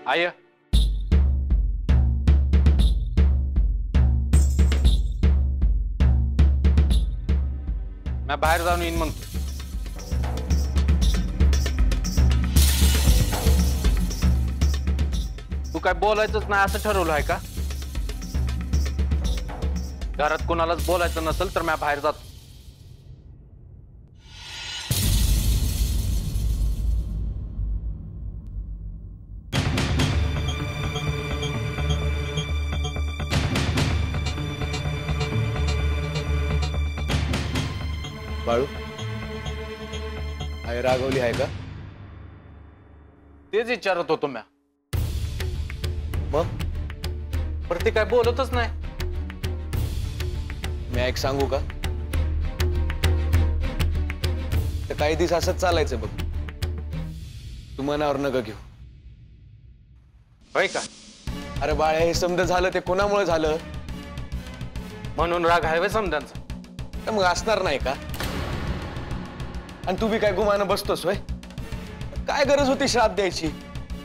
I मैं बाहेर जाऊन येईन मग. तू काय बोलायचंच नाही असं ठरवलं आहे का? घरात कोणालाच बोलायचं नसेल तर मी बाहेर जातो. बाळू, आई रागवली आहे का? तेच विचारत होतो मी. मग पर ती काय बोलतच नाही. मी एक सांगू का? तर काही दिवस असंच चालायचं बघ. तू मनावर नका घेऊ. होय का? अरे बाळ्या, हे समजा झालं ते कोणामुळे झालं म्हणून राग आहे वे समजांचा. तर मग असणार नाही का? आणि तू बी काय गुमानं बसतोस होय? काय गरज होती श्राप द्यायची?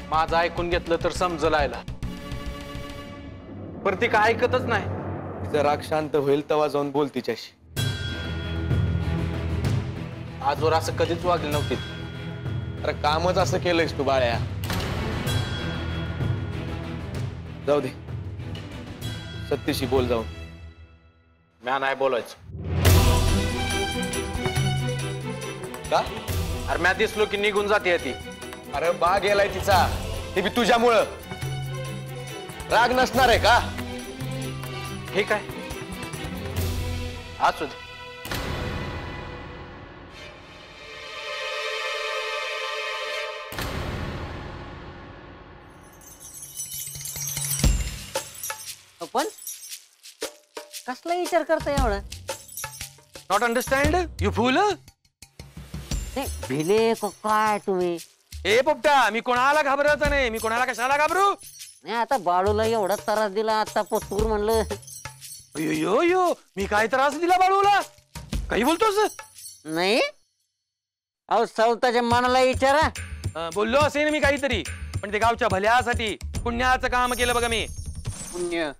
माझं ऐकून घेतलं तर समजलं आयला. पर ती काय ऐकतच नाही. तिचा राग शांत होईल तेव्हा जाऊन बोल तिच्याशी. आजवर असं कधीच वागली नव्हती. अरे कामच असं केलंयस तू बाळ्या. जाऊ दे, सत्तेशी बोल जाऊन. म्या नाही बोलायचं. का? अरे म्या दिसलो की निघून जाते ती. अरे बा गेलाय तिचा, ते बी तुझ्यामुळं. राग नसणार आहे का? ठीक आहे, असू दे. पण कसला विचार करता एवढा? Not understand you fool. भिले काय तुम्ही? ए पोपटा, मी कोणाला घाबरत नाही. मी कोणाला कशाला घाबरू? नाही, आता बाळूला एवढा त्रास दिला. आता पोतूर म्हणलं. यो यो, मी काय त्रास दिला बाळूला? काही बोलतोस? नाही, अहो स्वतःच्या मनाला विचारा. बोललो असेल मी काहीतरी, पण ते गावच्या भल्यासाठी पुण्याचं काम केलं बघा मी. पुण्य?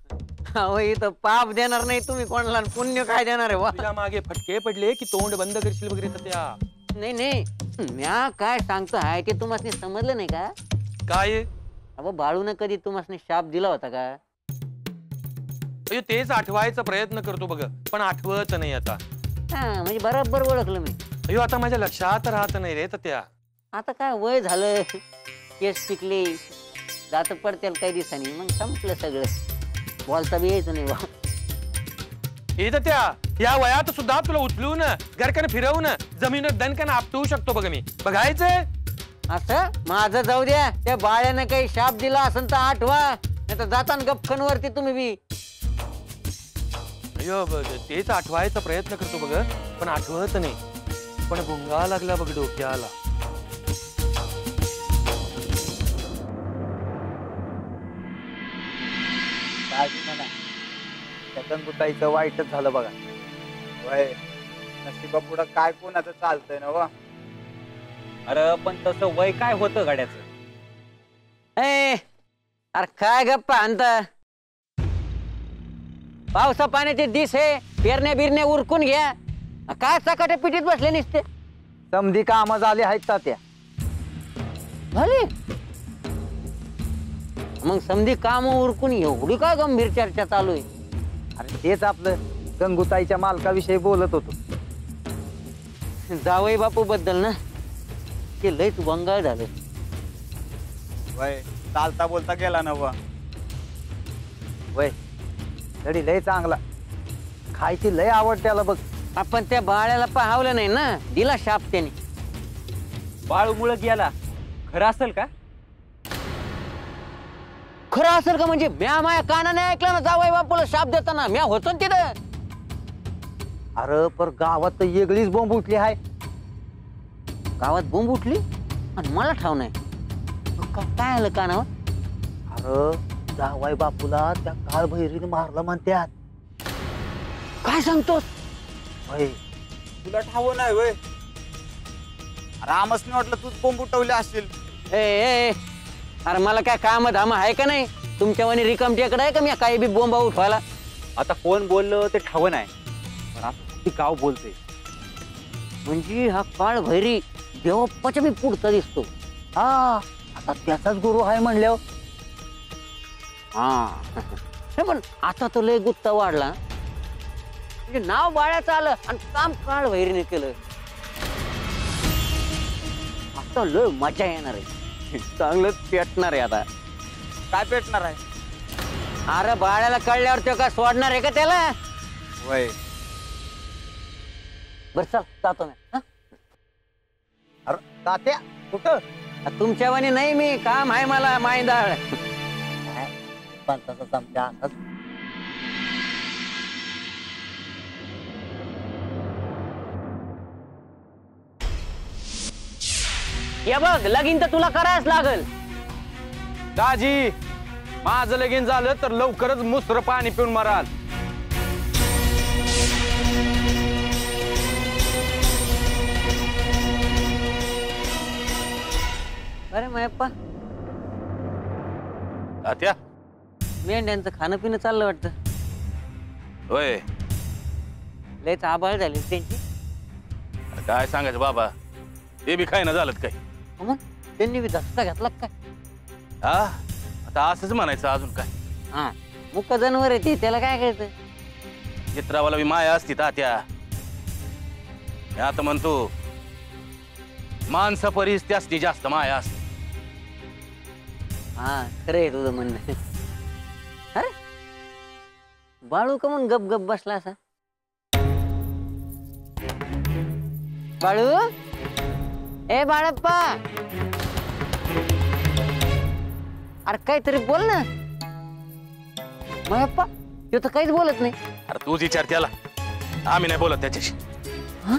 अहो इथं पाप देणार नाही तुम्ही कोणाला, पुण्य काय देणार आहे? वा, तुझ्या मागे फटके पडले की तोंड बंद करशील वगैरे. त्या नाही नाही, म्या काय सांगतो आहे ते तुम्हाला समजलं नाही का? काय? अहो बाळूने कधी तुम्हाला शाप दिला होता का? अयो तेच आठवायचा प्रयत्न करतो बघ, पण आठवत नाही आता. हा म्हणजे बरोबर ओळखलं मी. अयो आता माझ्या लक्षात राहत नाही रे त्या. आता काय वय झालं, केस पिकले, दात पडतील काही दिवसांनी, मग संपलं सगळं. बोलता बी यायचं नाही. येत त्या या वयात सुद्धा तुला उचलून घरकन फिरवून जमीन दणकन आपटू शकतो बघ मी. बघायचंय असं? माझं जाऊ द्या, त्या बाळ्यानं काही शाप दिला असेल तर आठवा, नाही तर जाताना गपखन वरती तुम्ही बी. अयो तेच आठवायचा प्रयत्न करतो बघ, पण आठवत नाही. पण भुंगा लागला बघ डोक्याला. गणगुताईचं वाईटच झालं बघा. वय नशिबा पुढं काय कोणाचं चालतंय ना वा. अरे पण तसं वय काय होतं गाड्याचं? अरे काय गप्पा आणता? पावसा पाण्याचे दिस आहे, पेरण्या बिरण्या उरकून घ्या. काय सकाटे पिटीत बसले नसते. समधी कामं झाली आहेत तात्या. झाली मग समधी काम उरकून एवढी काय गंभीर चर्चा चालू आहे? अरे तेच आपलं गंगूताईच्या मालकाविषयी बोलत होतो. जावई बापू बद्दल ना, ते लयच वंगाळ झालं. वय चालता बोलता गेला ना वा. वय तरी लय चांगला, खायची लय आवड त्याला बघ. आपण त्या बाळ्याला पाहावलं नाही ना, दिला शाप त्याने. बाळूमुळे गेला, खरं असेल का? खरं असेल का म्हणजे? म्या माया कानाने ऐकलं ना जावई बापूला शाप देताना. म्या होतो ना तिथं. अरे पर गावात तर वेगळीच बोंब उठली आहे. गावात बोंब उठली आणि मला ठाव नाही. काय आलं कानावर? अरे जावई बापूला त्या काळभैरीने मारलं म्हणतात. काय सांगतोस? तुला ठाव नाही वय? रामसने वाटलं तूच बोंब उठवले असतील. ए अरे मला काय काम धाम आहे का नाही? तुमच्या वाणी रिकामटेकडे आहे का मी काही बी बोंबा उठवायला? आता कोण बोललं ते ठाव नाही, पण आता ती गाव बोलते. म्हणजे हा काळ भैरी देवप्पाच्या मी पुढचा दिसतो. हा आता त्याचाच गुरु आहे म्हणल्यावर. हा नाही पण आता तो लय गुत्ता वाढला. म्हणजे नाव बाळ्याचं आलं आणि काम काळ भैरीने केलं. आता लय मजा येणार आहे. चांगलंच पेटणार आहे आता. काय पेटणार आहे? अरे बाळ्याला कळल्यावर तो का सोडणार आहे का त्याला? वय बर चल जातो मी. हं? अरे तात्या कुठं? तुमच्या वाणी नाही मी, काम आहे मला मायदाळ. पंचाचा चमचा अंदाज. ये बघ लगीन तर तुला करायच लागल. दाजी माझं लगीन झालं तर लवकरच मुसर पाणी पिऊन मराल. अरे मायप्पा तात्या मेंढ्यांचं खाणं पिणं चाललं वाटतं. होय लयच आबाळ झाली त्यांची. काय सांगायचं बाबा, ते बी खायना झालं काय. मग त्यांनी बी धसका घेतला काय? हा आता असंच म्हणायचं अजून काय. हा मुक जनावर आहे ती, त्याला काय कळतं? चित्रावाला बी माया असती तात्या. मी आता म्हणतो माणसा परीस त्यासनी जास्त माया असते. हा खरं आहे तुझं म्हणणं. अरे बाळू का म्हणून गप गप बसला असा? बाळू ए बाळप्पा, अरे काहीतरी बोल ना. मायप्पा तो तर काहीच बोलत नाही. अरे तूच विचार त्याला, आम्ही नाही बोलत त्याच्याशी. हा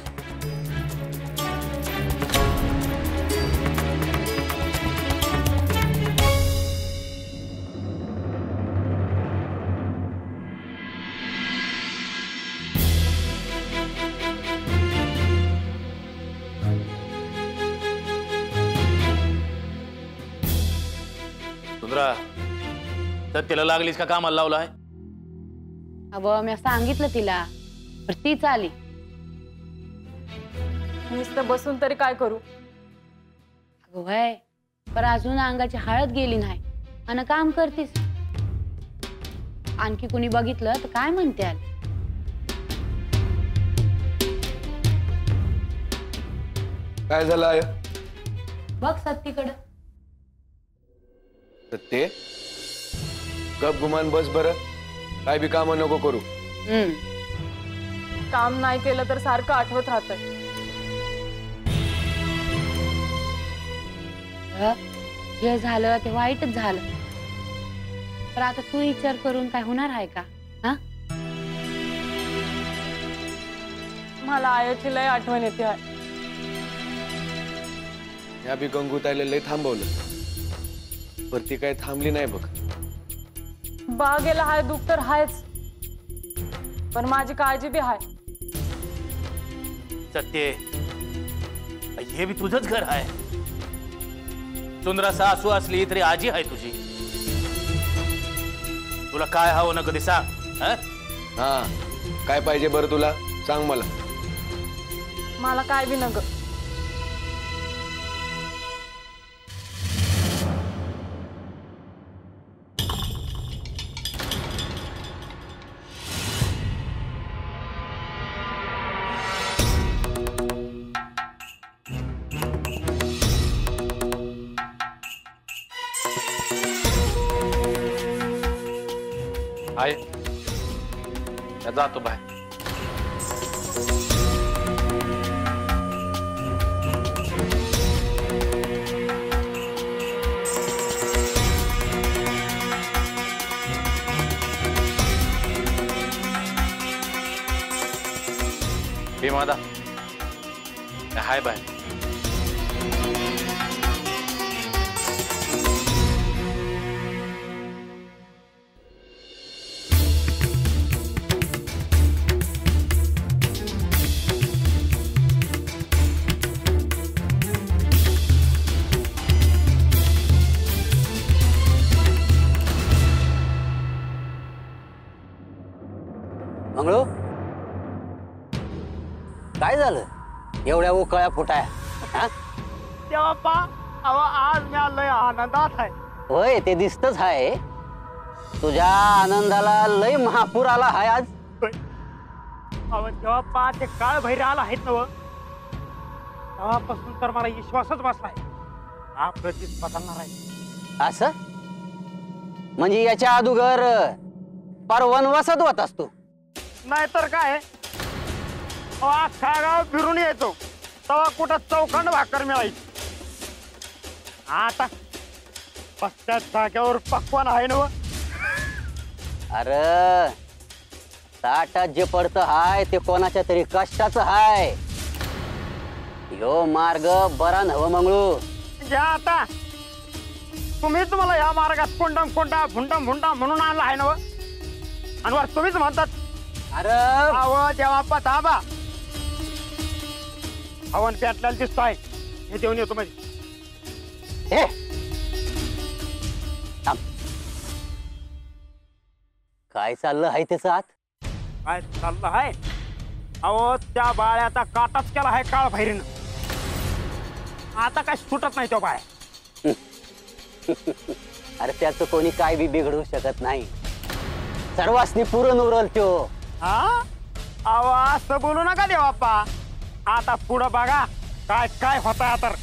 सत्याला लागलीस का कामाला लावला आहे? अगं मी सांगितलं तिला, पण तीच आली. नुसतं बसून तरी काय करू? अगं व्हय, पण अजून अंगाची हळद गेली नाही आणि काम करतीस. आणखी कोणी बघितलं तर काय म्हणते? काय झालं आय? बघ सत्तीकडं. सत्ते गप गुमान बस बर, काय बी काम नको करू. काम नाही केलं तर सारखं आठवत राहतंय. जे झालं ते वाईटच झालं, पण आता तू विचार करून काय होणार आहे का? हा मला आयाची लय आठवण येते आहे. या बी गंगूताईला लय थांबवलं, पण ती काय थांबली नाही बघ. बागेला हाय दुःख तर हायच, पण माझी काळजी बी हाय. सत्य हे बी तुझंच घर आहे. सुंदरा सासू असली तरी आजी आहे तुझी. तुला काय हवं ना कधी सांग. हा काय पाहिजे बरं तुला, सांग मला. मला काय बी नग. आहे जातो बाहेर. भीमादा हाय बाहेर. मंगळू काय झालं एवढ्या उकळ्या फुटाया हा? देवाप्पा अहो आज मी लय आनंदात आहे. होय ते दिसतच आहे तुझ्या आनंदाला लय महापूर आला हाय आज. अहो देवाप्पा ते काळ भैर आला आहेत नव तेव्हापासून तर मला विश्वासच बसलाय हा प्रतीच बदलणार आहे. असं म्हणजे याच्या अगोदर पार वनवासात होत असतो. नाहीतर काय अख्खा गाव फिरून यायचो तेव्हा कुठं चौखंड भाकर मिळायची. आता पश्चात जाग्यावर पक्वान आहे ना. अरे ताटात जे पडतं हाय ते कोणाच्या तरी कष्टाचं हाय. यो मार्ग बरा नव मंगळू. घ्या आता तुम्हीच मला या मार्गात कोंडम कोंडा भुंडम भुंडा म्हणून आणला आहे ना. आणि वर तुम्हीच म्हणतात अरे अहो देवाप्पा थांबा. हवन पेटल्याला दिसतोय हे देऊन येतो म्हणजे. हे थांब. काय चाललं आहे त्याचं आत. काय चाललं आहे अहो त्या बाळ्याचा काटाच केला आहे काळ भैरीनं. आता काय सुटत नाही तो बाळ. अरे त्याचं कोणी काय बी बिघडू शकत नाही. सर्वांनी पुरण उरल त्यो. हा अहो असं बोलू नका देवाप्पा. आता पुढं बघा काय काय होत आहे. तर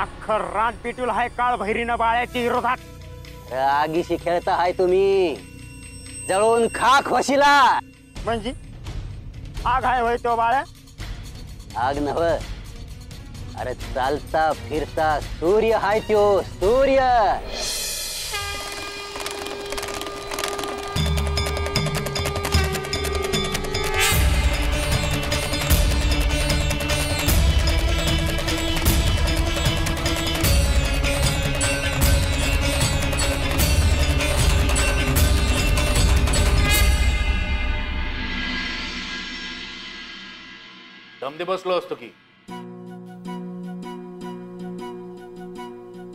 अख्खं रान पिटूल आहे काळ भैरीनं बाळ्याच्या विरोधात. आगीशी खेळता हाय तुम्ही जळून खाक होशीला. म्हणजे आग आहे होय तो बाळ्या. आग नव अरे चालता फिरता सूर्य हाय त्यो सूर्य. दमदे बसलो असतो की.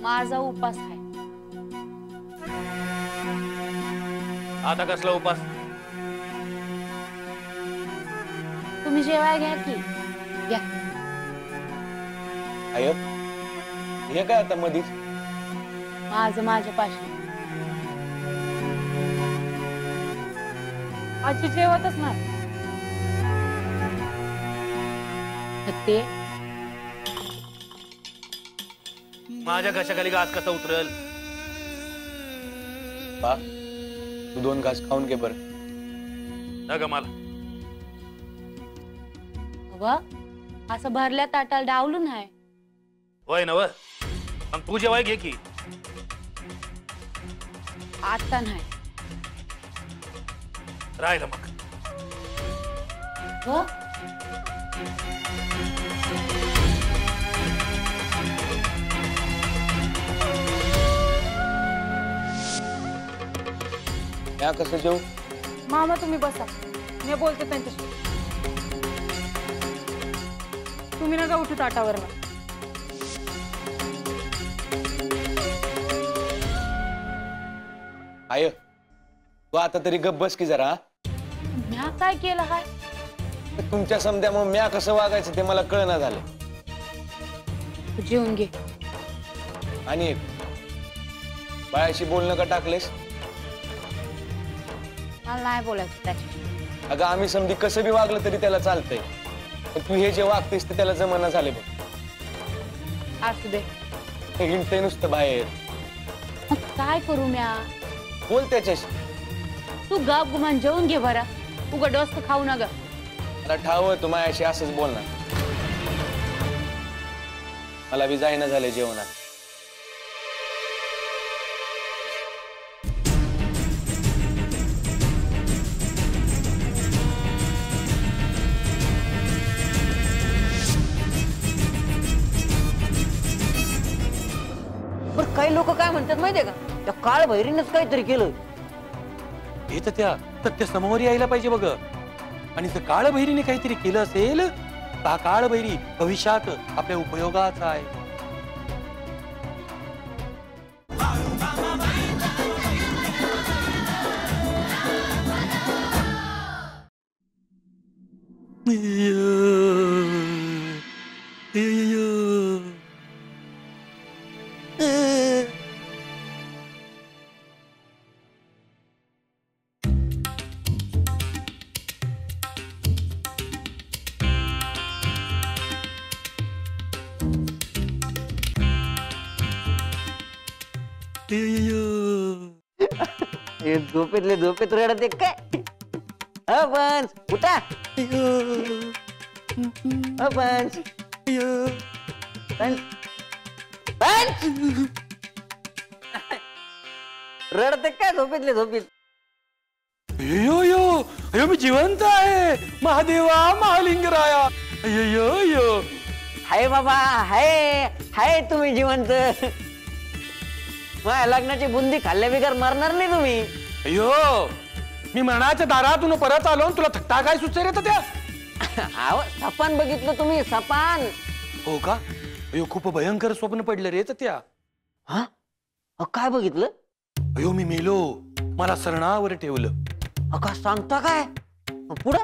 माझा उपास आहे. आता कसला उपास. तुम्ही जेवाय घ्या की. घ्या. आय हे काय आता मधीच. माझं माझ्या पाशी. आजी जेवतच नाही. ते माझ्या घशाखाली घास कसा उतरल. बा तू 2 घास खाऊन घे बरं. न ग मला. व असं भरल्या ताटाला डावलून आहे. होय नव मग तू जेवाय घे की. आता नाही. राहिलं मग. व या कसं जेऊ. मामा तुम्ही बसा मी बोलते त्यांच्याशी. तुम्ही नका उठू ताटावर. आय तू आता तरी गप्प बस की जरा. म्या काय केलं हाय. तुमच्या समद्यामुळे म्या कसं वागायचं ते मला कळना झालं. तू जेवून घे. आणि एक बाळाशी बोलणं का टाकलेस. मला नाही बोलायचं त्याची. अगं आम्ही समधी कसं बी वागलं तरी त्याला चालतंय. पण तू हे जे वागतेस ते त्याला जमाना झाले बघ. असू दे. हे हिंडतंय नुसतं बाहेर. मग काय करू म्या. बोल त्याच्याशी. तू गप गुमान जेवून घे बरा. उगा डोस्त खाऊ नका. मला ठाव तू माझ्याशी असंच बोलणार. मला बी जाईना झाले जेवणात. पण काही लोक काय म्हणतात माहितीये का त्या काळ भैरीनच काहीतरी केलं. हे तर त्या सत्य समोर यायला पाहिजे बघ. आणि जर काळभैरीने काहीतरी केलं असेल तर हा काळभैरी भविष्यात आपल्या उपयोगाचा आहे. झोपेतले झोपेत रडते काय? पंच उठा. पंच रडते काय झोपेतले झोपेत? अयो यो अयो मी जिवंत आहे. महादेवा महालिंगराया. अयो यो हाय बाबा हाय हाय तुम्ही जिवंत. माझ्या लग्नाची बुंदी खाल्ल्या बिगर मरणार नाही तुम्ही. अयो मी मरणाच्या दारातून परत आलो आणि तुला थट्टा काय सुचेल रे त्या? आव सपान बघितलं तुम्ही सपान? हो का? अयो खूप भयंकर स्वप्न पडलं रे त्या. हा काय बघितलं? अयो मी मेलो. मला सरणावर ठेवलं. का सांगता काय? पुढं?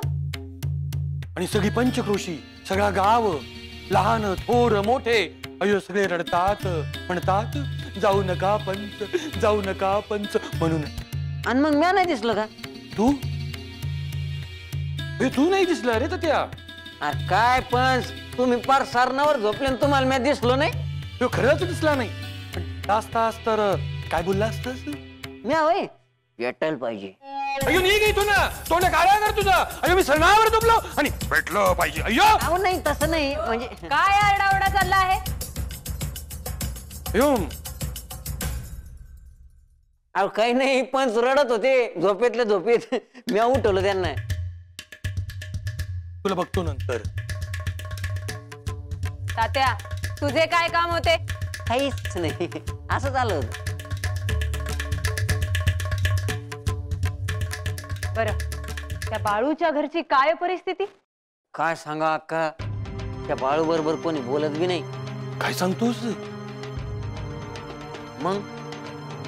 आणि सगळी पंचक्रोशी सगळा गाव लहान थोर मोठे अयो सगळे रडतात म्हणतात जाऊ नका पंच जाऊ नका पंच म्हणून. आणि मग म्या नाही दिसलं का? तू तू नाही दिसला रे त्या. अरे काय पंच तुम्ही पार सरणावर झोपले आणि तुम्हाला म्या दिसलो नाही? तो खरंच दिसला नाही. पण तास तास तर काय बोलला असतस? म्या होय भेटायला पाहिजे. अयो निघ इथून ना. तोंड काढा कर तुझं. अयो मी सरणावर झोपलो आणि भेटलो पाहिजे. अयो अहो नाही तसं नाही म्हणजे काय आरडाओरडा चालला आहे? अयो अहो काही नाही पंच रडत होते झोपेतल्या झोपेत. म्या उठवलं त्यांना. तुला बघतो नंतर. तात्या तुझे काय काम होते? काहीच नाही असं झालं होतं. बरं त्या बाळूच्या घरची काय परिस्थिती? काय सांगा अक्का त्या बाळू बरोबर कोणी बोलत बी नाही. काय सांगतोस? मग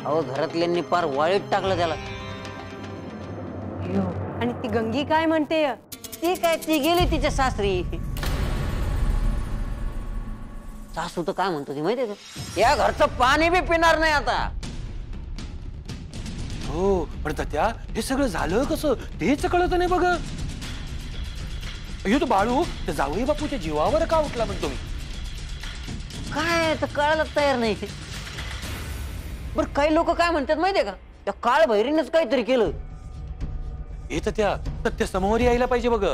अहो घरातल्यांनी पार वाळीत टाकलं त्याला. आणि ती गंगी काय म्हणते? ती काय ती गेली तिच्या सासरी. सासू तर काय म्हणतो ती माहितीये का? या घरचं पाणी बी पिणार नाही आता. हो पण त्या हे सगळं झालं कसं तेच कळत नाही बघ. अयो तो बाळू त्या जावई बापूच्या जीवावर का उठला म्हणतो मी. काय तर कळायला तयार नाही. बर काही लोक काय म्हणतात माहितीये का? त्या काळ भैरीनेच काहीतरी केलं. येत त्या समोर यायला पाहिजे बघ.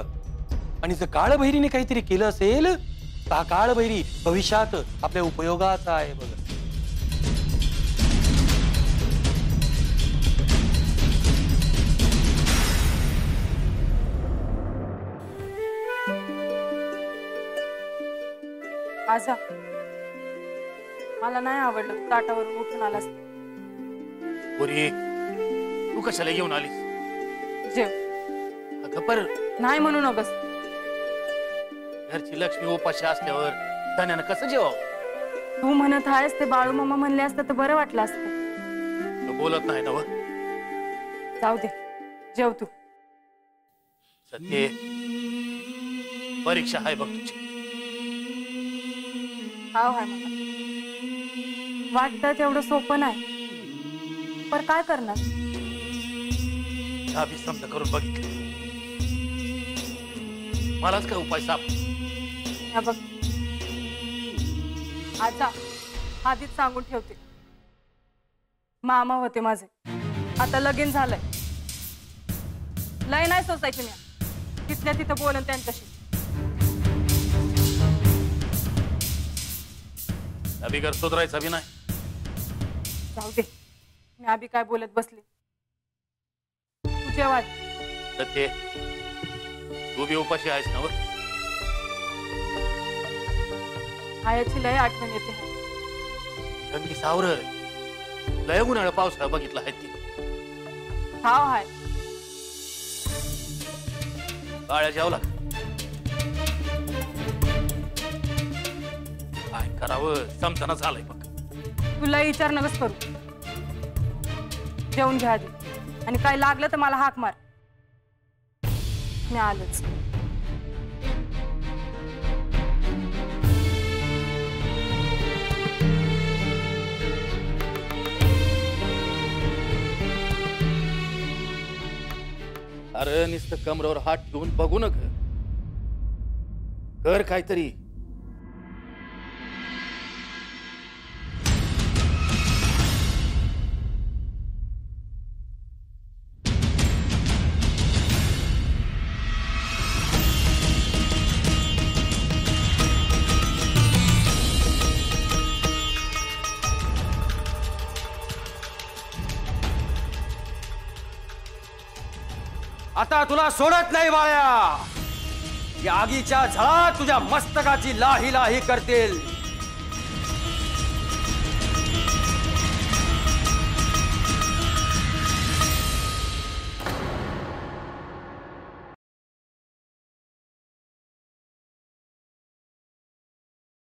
आणि जर काळ भैरीने काहीतरी केलं असेल तर हा काळ भैरी भविष्यात आपल्या उपयोगाचा आहे बघ. आजा मला नाही आवडलं ताटावरून उठून आलास. पोरी तू कशाला घेऊन आलीस? जेव. अगं पर नाही म्हणू नकोस. घरची लक्ष्मी उपाशी असल्यावर धन्यानं कसं जेवावं? तू म्हणत आहेस ते बाळू मामा म्हणले असतं तर बरं वाटलं असतं. तू बोलत नाही ना व? जाऊ दे जेव तू. सत्य परीक्षा आहे बघ तुझी. हाव हाय मला वाटतं तेवढं सोपं नाही. पर काय करणार? चहा बी समजा करून बघितलं मलाच काय उपाय साप. हा बघ आजा आधीच सांगून ठेवते. मामा होते माझे आता लगीन झालंय. लय नाही सोसायची मी तिथल्या तिथं बोलन त्यांच्याशी. अभि घर सुधरायचा बी नाही. जाऊ दे मी आधी काय बोलत बसले. तुझे वाद सत्य तू बी उपाशी आहेस ना व? आयाची लय आठवण येते. गंगी सावर लय उन्हाळा पावसाळा बघितला आहे ती. हाव हाय काळ्या जेवला काय करावं समजना झालंय बघ. तुला विचार नकस करू. जेवून घ्या आधी आणि काय लागलं तर मला हाक मार. मी आलोच. अरे नुसतं कमरेवर हात ठेवून बघू नक कर काहीतरी. आता तुला सोडत नाही बाळ्या. या आगीच्या झळा तुझ्या मस्तकाची लाही लाही करतील.